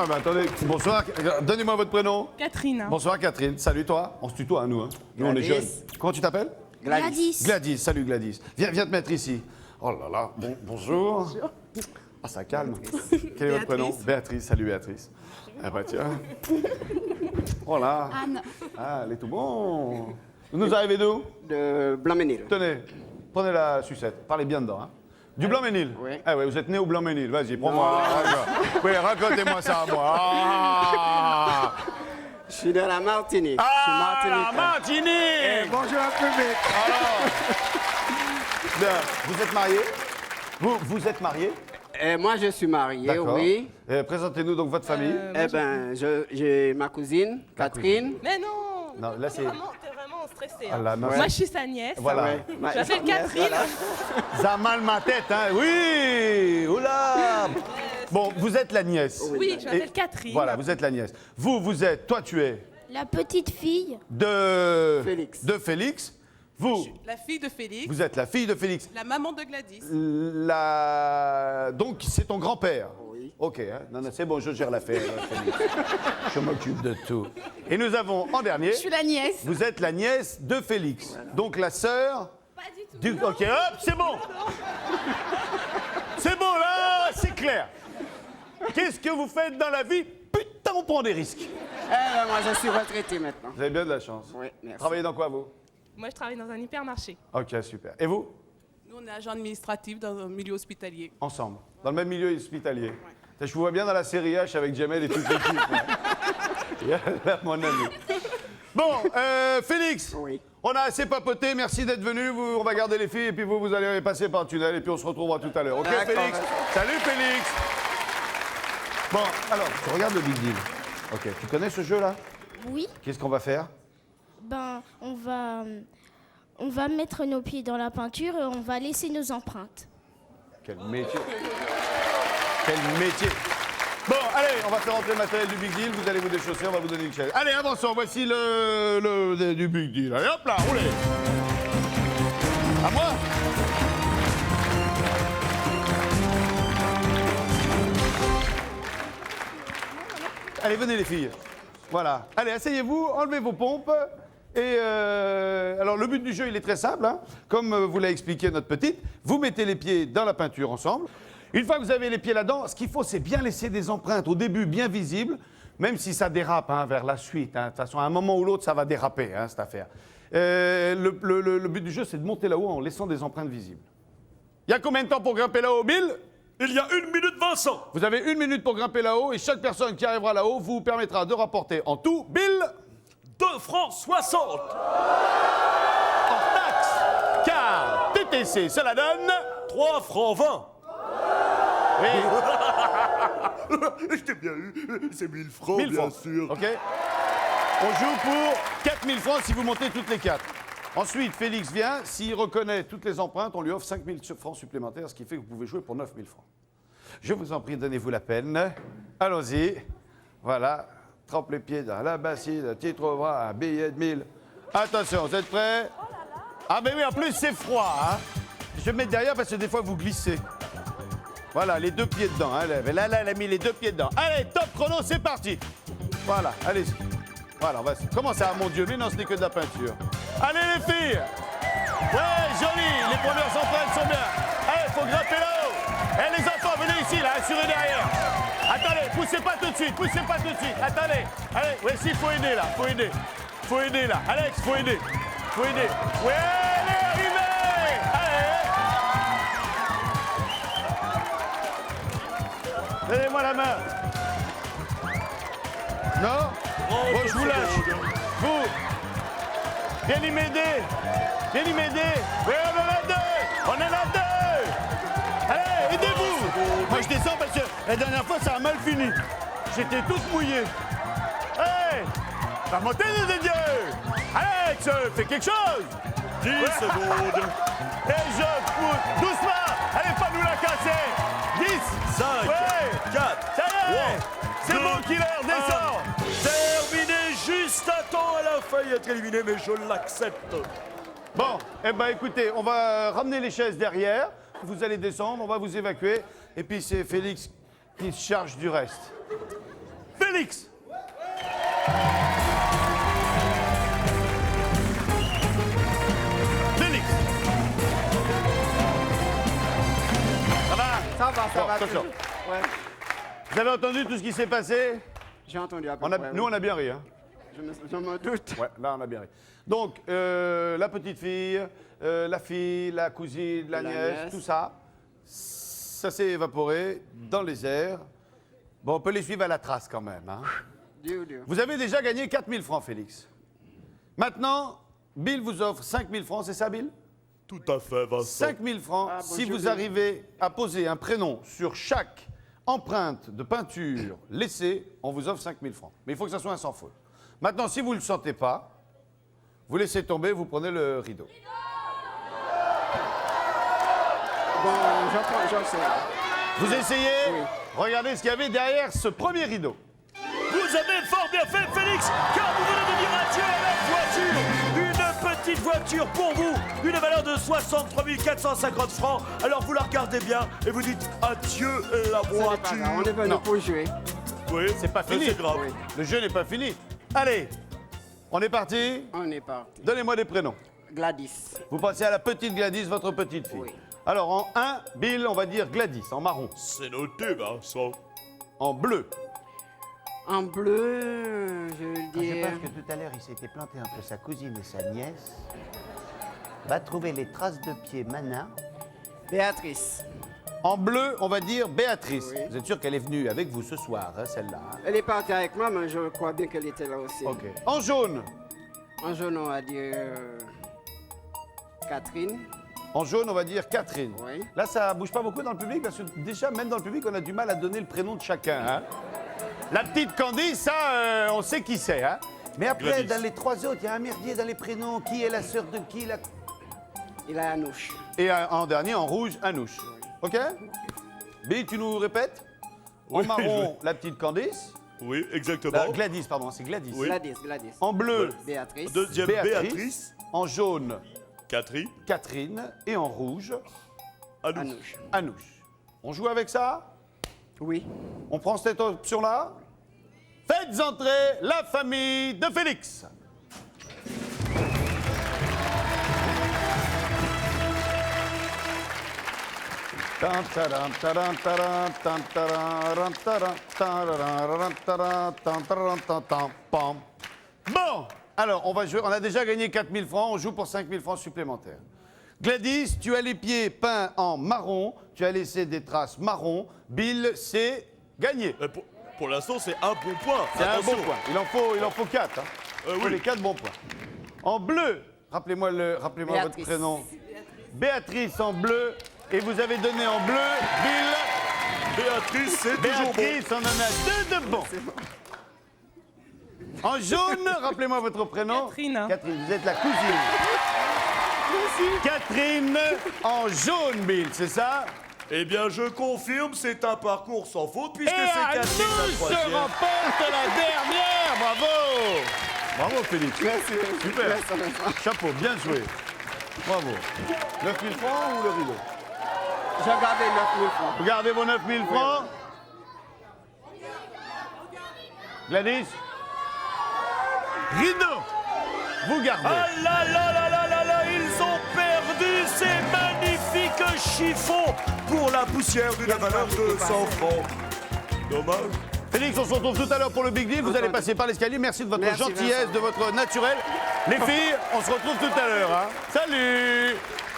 Ah bah attendez, bonsoir, donnez-moi votre prénom. Catherine. Bonsoir Catherine, salut toi. On se tutoie, hein, nous. Hein. Nous on est jeunes. Comment tu t'appelles? Gladys. Gladys, salut Gladys. Viens te mettre ici. Oh là là, bonjour. Ah, ça calme. Quel est votre prénom? Béatrice, salut Béatrice. Ah bah tiens. Oh là. Anne. Ah, elle est tout bon. Vous nous arrivez d'où? De Blanc-Ménil. Tenez, prenez la sucette, parlez bien dedans. Hein. Du Blanc-Ménil? Oui. Ah ouais, vous êtes né au Blanc-Ménil, vas-y, prends-moi. Oui, racontez-moi ça à moi. Ah, Je suis de la Martinique. ah Je suis la Martinique. Martinique. Bonjour à public. Alors, bien, vous êtes marié? Vous êtes marié? Moi, je suis marié, D'accord. oui. Présentez-nous donc votre famille. Eh ben, j'ai ma cousine, Catherine. Mais non. Non, là, c'est- T'es vraiment stressée. Ah, Hein. la meuf. Moi, je suis sa nièce. Voilà. Ouais. Je m'appelle Catherine. Ça a mal ma tête, hein? Oui! Oula! Bon, vous êtes la nièce. Oui, je m'appelle Et- Catherine. Voilà, vous êtes la nièce. Vous êtes, toi tu es La petite fille. de Félix. De Félix. Vous, La fille de Félix, vous êtes la fille de Félix. la maman de Gladys. Donc c'est ton grand-père. Oui. Ok, hein? Non, c'est bon, je gère l'affaire, Félix. Je m'occupe de tout. Et nous avons en dernier, Je suis la nièce. vous êtes la nièce de Félix. Donc la sœur. Pas du tout. Ok, hop, c'est bon. C'est bon, là, c'est clair. Qu'est-ce que vous faites dans la vie? Putain, on prend des risques. Eh ben, moi, je suis retraité maintenant. Vous avez bien de la chance. Oui, merci. Travaillez dans quoi, vous? Moi, je travaille dans un hypermarché. Ok, super. Et vous? Nous, on est agent administratif dans un milieu hospitalier. Ensemble, dans le même milieu hospitalier. Je vous vois bien dans la série H avec Jamel et toute l'équipe. Là, mon ami. Bon, Félix, Oui. on a assez papoté, merci d'être venu. On va garder les filles et puis vous allez passer par le tunnel et puis on se retrouvera tout à l'heure. Ok, D'accord. Félix? Salut, Félix. Bon, alors, tu regardes le Big Deal. Ok, tu connais ce jeu-là? Oui. Qu'est-ce qu'on va faire? Ben, on va mettre nos pieds dans la peinture et on va laisser nos empreintes. Quel métier! Quel métier! Bon, allez, on va faire rentrer le matériel du Big Deal, vous allez vous déchausser, on va vous donner une chaise. Allez, avançons, voici du Big Deal. Allez, hop là, roulez! À moi? Allez, venez les filles. Voilà. Allez, asseyez-vous, enlevez vos pompes. Et alors, le but du jeu, il est très simple. Hein. Comme vous l'a expliqué notre petite, vous mettez les pieds dans la peinture ensemble. Une fois que vous avez les pieds là-dedans, ce qu'il faut, c'est bien laisser des empreintes au début bien visibles, même si ça dérape hein, vers la suite. Hein. De toute façon, à un moment ou l'autre, ça va déraper, hein, cette affaire. Le but du jeu, c'est de monter là-haut en laissant des empreintes visibles. Il y a combien de temps pour grimper là-haut, Bill? Il y a 1 minute Vincent. Vous avez 1 minute pour grimper là-haut et chaque personne qui arrivera là-haut vous permettra de rapporter en tout, Bill, 2 francs 60. en taxe, car TTC, cela donne... 3 francs 20. Oui, Je t'ai bien eu. C'est 1000 francs, 1000 bien francs. sûr. OK. On joue pour 4000 francs si vous montez toutes les 4. Ensuite, Félix vient. S'il reconnaît toutes les empreintes, on lui offre 5000 francs supplémentaires, ce qui fait que vous pouvez jouer pour 9000 francs. Je vous en prie, donnez-vous la peine. Allons-y. Voilà. Trempe les pieds dans la bassine, tu trouveras un billet de 1000. Attention, vous êtes prêts? Ah ben oui, en plus c'est froid. Hein. Je vais me mettre derrière parce que des fois vous glissez. Voilà, les 2 pieds dedans. Hein. Là, elle a mis les 2 pieds dedans. Allez, top chrono, c'est parti. Voilà, allez-y. Voilà, on va... Comment ça, mon Dieu? Mais non, ce n'est que de la peinture. Allez les filles. Ouais, joli. Les premières empreintes sont bien. Allez, faut grimper là-haut. Eh les enfants, venez ici, là, assurez derrière. Attendez, poussez pas tout de suite, poussez pas tout de suite. Attendez. Allez, ouais, si, faut aider là, faut aider. Faut aider là. Alex, faut aider. Faut aider. Ouais, allez, arrivez. Allez. Donnez-moi la main. Non? Bon, je vous lâche. Vous. Viens y m'aider. Viens y m'aider. Oui, on en a 2. On en a 2. Allez, aidez-vous. Moi, je descends parce que la dernière fois, ça a mal fini. J'étais tous mouillés. Hey, va monter, les dieux. Alex, fais quelque chose. 10 secondes. Et je fous. Doucement. Allez, pas nous la casser. 10. 5, Ouais. 4, Ça y est. 3, C'est bon, Killer, descends. Terminé juste à temps. Elle a failli être éliminée, mais je l'accepte. Bon, eh ben écoutez, on va ramener les chaises derrière. Vous allez descendre, on va vous évacuer. Et puis c'est Félix qui se charge du reste. Félix. Félix. Ça va? Ça va, ça Bon, va. attention. Ouais, Vous avez entendu tout ce qui s'est passé? j'ai entendu à peu On a- près, Nous, oui. on a bien ri. Hein? Je me doute. Ouais, là, on a bien ri. Donc, la petite fille, la fille, la cousine, la La nièce, nièce. tout ça, ça s'est évaporé dans les airs. Bon, on peut les suivre à la trace quand même. Hein. Dieu, Dieu. Vous avez déjà gagné 4 000 francs, Félix. Maintenant, Bill vous offre 5 000 francs, c'est ça, Bill? Tout à fait, Vincent. 5 000 francs Ah, si bonjour, vous Bill. arrivez à poser un prénom sur chaque empreinte de peinture laissée, on vous offre 5 000 francs. Mais il faut que ça soit un sans faute. Maintenant, si vous ne le sentez pas, vous laissez tomber, vous prenez le rideau. Bon, j'en sais. Vous essayez? Oui. Regardez ce qu'il y avait derrière ce premier rideau. Vous avez fort bien fait, Félix, car vous venez de dire adieu à la voiture. Une petite voiture pour vous, une valeur de 63 450 francs. Alors vous la regardez bien et vous dites adieu la Ce n'est pas voiture. grave, on est venu Non. pour jouer. Oui, C'est pas mais fini. C'est grave. Oui. Le jeu n'est pas fini. Allez, on est parti. On est parti. Donnez-moi des prénoms. Gladys. Vous passez à la petite Gladys, votre petite fille. Oui. Alors en 1, Bill, on va dire Gladys, en marron. C'est noté, Vincent. En bleu, En bleu, je veux Je dire. pense que tout à l'heure, il s'était planté entre sa cousine et sa nièce. Va trouver les traces de pied Manin. Béatrice. en bleu, on va dire Béatrice. Oui. Vous êtes sûr qu'elle est venue avec vous ce soir, hein, celle-là? Hein? Elle est partie avec moi, mais je crois bien qu'elle était là aussi. Ok. En jaune, En jaune, on va dire Catherine. en jaune, on va dire Catherine. Oui. Là, ça bouge pas beaucoup dans le public parce que déjà, même dans le public, on a du mal à donner le prénom de chacun. Hein? La petite Candice, ça, on sait qui c'est. Hein? Mais après, Gladys. dans les trois autres, il y a un merdier dans les prénoms. Qui est la sœur de qui la... Il a Anouche. Et en dernier, en rouge, Anouche. Ok? Billy, tu nous répètes? En Oui, marron, la petite Candice. Oui, exactement. Gladys, pardon, c'est Gladys. Oui. Gladys, Gladys. En bleu, Béatrice. Deuxième, Béatrice. En jaune, Catherine. Catherine. Et en rouge, Anouche. Anouche. Anouche. On joue avec ça? Oui. On prend cette option-là? Faites entrer la famille de Félix. Bon, alors on va jouer. On a déjà gagné 4 000 francs, on joue pour 5 000 francs supplémentaires. Gladys, tu as les pieds peints en marron, tu as laissé des traces marron. Bill, c'est gagné. Pour l'instant, c'est un bon point. C'est un Attention. bon point. Il en faut 4. Hein. Il faut oui. les 4 bons points. En bleu, rappelez-moi votre Béatrice. prénom. Béatrice en bleu. Et vous avez donné en bleu, Bill. Béatrice, c'est toujours bon. Béatrice, on en a 2 de bons. En jaune, rappelez-moi votre prénom. Catherine. Catherine, vous êtes la cousine. Catherine en jaune, Bill, c'est ça? Eh bien, je confirme, c'est un parcours sans faute puisque Et c'est Catherine la Anouche troisième. remporte la dernière. Bravo. Bravo, Félix. Merci. Super. Merci, Vincent. Chapeau, bien joué. Bravo. 9 000 francs ou le rideau? J'ai gardé 9 000 francs. Vous gardez vos 9 000 francs? Gladys? Rideau! Vous gardez. Ah là là là là là là, ils ont perdu ces magnifiques chiffons pour la poussière d'une valeur de 100 francs. Dommage. Félix, on se retrouve tout à l'heure pour le Big Deal. Vous allez passer par l'escalier. Merci de votre Merci, gentillesse, Vincent. de votre naturel. Les filles, on se retrouve tout à l'heure. Hein. Salut!